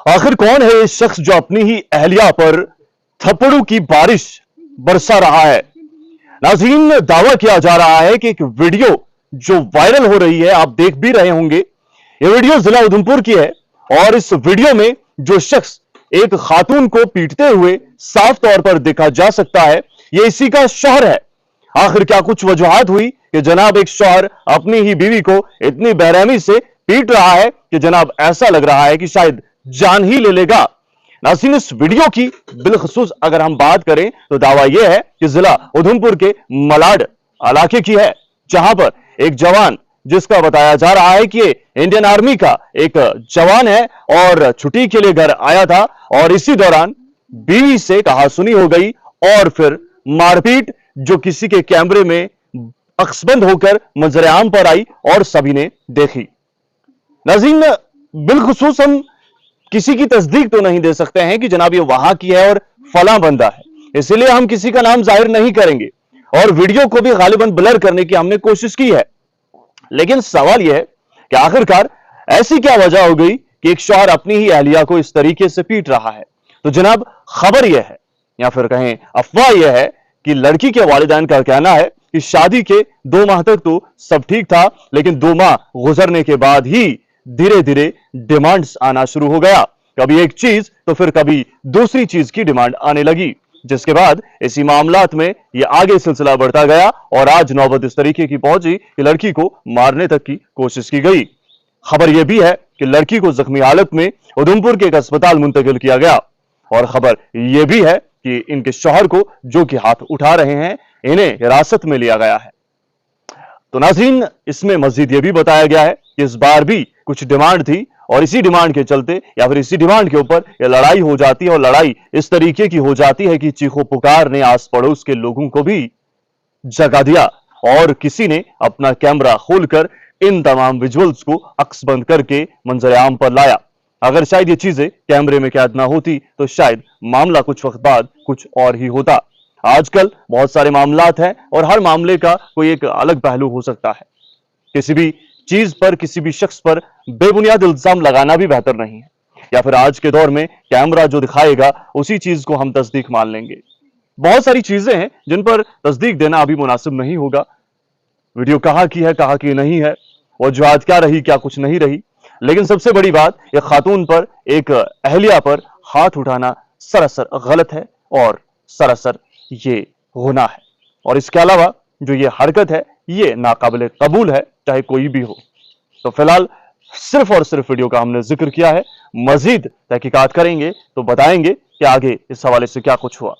आखिर कौन है ये शख्स जो अपनी ही अहलिया पर थप्पड़ों की बारिश बरसा रहा है। नाज़रीन, दावा किया जा रहा है कि एक वीडियो जो वायरल हो रही है, आप देख भी रहे होंगे, ये वीडियो जिला उधमपुर की है और इस वीडियो में जो शख्स एक खातून को पीटते हुए साफ तौर पर देखा जा सकता है, ये इसी का शौहर है। आखिर क्या कुछ वजूहात हुई कि जनाब एक शौहर अपनी ही बीवी को इतनी बेरहमी से पीट रहा है कि जनाब ऐसा लग रहा है कि शायद जान ही ले लेगा। नाज़रीन, इस वीडियो की बिलखसूस अगर हम बात करें तो दावा यह है कि जिला उधमपुर के मलाड इलाके की है, जहां पर एक जवान जिसका बताया जा रहा है कि ये इंडियन आर्मी का एक जवान है और छुट्टी के लिए घर आया था और इसी दौरान बीवी से कहासुनी हो गई और फिर मारपीट जो किसी के कैमरे में अक्सबंद होकर मंजर आम पर आई और सभी ने देखी। नाज़रीन, बिलखसूस हम किसी की तस्दीक तो नहीं दे सकते हैं कि जनाब ये वहां की है और फला बंदा है, इसलिए हम किसी का नाम जाहिर नहीं करेंगे और वीडियो को भी गालिबन ब्लर करने की हमने कोशिश की है। लेकिन सवाल यह है कि आखिरकार ऐसी क्या वजह हो गई कि एक शौहर अपनी ही अहलिया को इस तरीके से पीट रहा है। तो जनाब खबर यह है या फिर कहें अफवाह यह है कि लड़की के वालिदैन का कहना है कि शादी के 2 माह तक तो सब ठीक था, लेकिन 2 माह गुजरने के बाद ही धीरे धीरे डिमांड्स आना शुरू हो गया। कभी एक चीज तो फिर कभी दूसरी चीज की डिमांड आने लगी, जिसके बाद इसी मामलात में यह आगे सिलसिला बढ़ता गया और आज नौबत इस तरीके की पहुंची कि लड़की को मारने तक की कोशिश की गई। खबर यह भी है कि लड़की को जख्मी हालत में उधमपुर के एक अस्पताल मुंतकिल किया गया और खबर यह भी है कि इनके शौहर को जो कि हाथ उठा रहे हैं, इन्हें हिरासत में लिया गया है। तो नाज़रीन, इसमें मजीद यह भी बताया गया है कि इस बार भी कुछ डिमांड थी और इसी डिमांड के चलते या फिर इसी डिमांड के ऊपर यह लड़ाई हो जाती है और लड़ाई इस तरीके की हो जाती है कि चीखो पुकार ने आस पड़ोस के लोगों को भी जगा दिया और किसी ने अपना कैमरा खोलकर इन तमाम विजुअल्स को अक्सबंद करके मंजर आम पर लाया। अगर शायद ये चीजें कैमरे में कैद ना होती तो शायद मामला कुछ वक्त बाद कुछ और ही होता। आजकल बहुत सारे मामलात हैं और हर मामले का कोई एक अलग पहलू हो सकता है। किसी भी चीज पर, किसी भी शख्स पर बेबुनियाद इल्जाम लगाना भी बेहतर नहीं है, या फिर आज के दौर में कैमरा जो दिखाएगा उसी चीज को हम तस्दीक मान लेंगे। बहुत सारी चीजें हैं जिन पर तस्दीक देना अभी मुनासिब नहीं होगा। वीडियो कहाँ की है, कहाँ की नहीं है, वजूहात क्या रही, क्या कुछ नहीं रही, लेकिन सबसे बड़ी बात, एक खातून पर, एक अहलिया पर हाथ उठाना सरासर गलत है और सरासर ये गुनाह है और इसके अलावा जो ये हरकत है ये नाकाबिले कबूल है, चाहे कोई भी हो। तो फिलहाल सिर्फ और सिर्फ वीडियो का हमने जिक्र किया है, मजीद तहकीकात करेंगे तो बताएंगे कि आगे इस हवाले से क्या कुछ हुआ।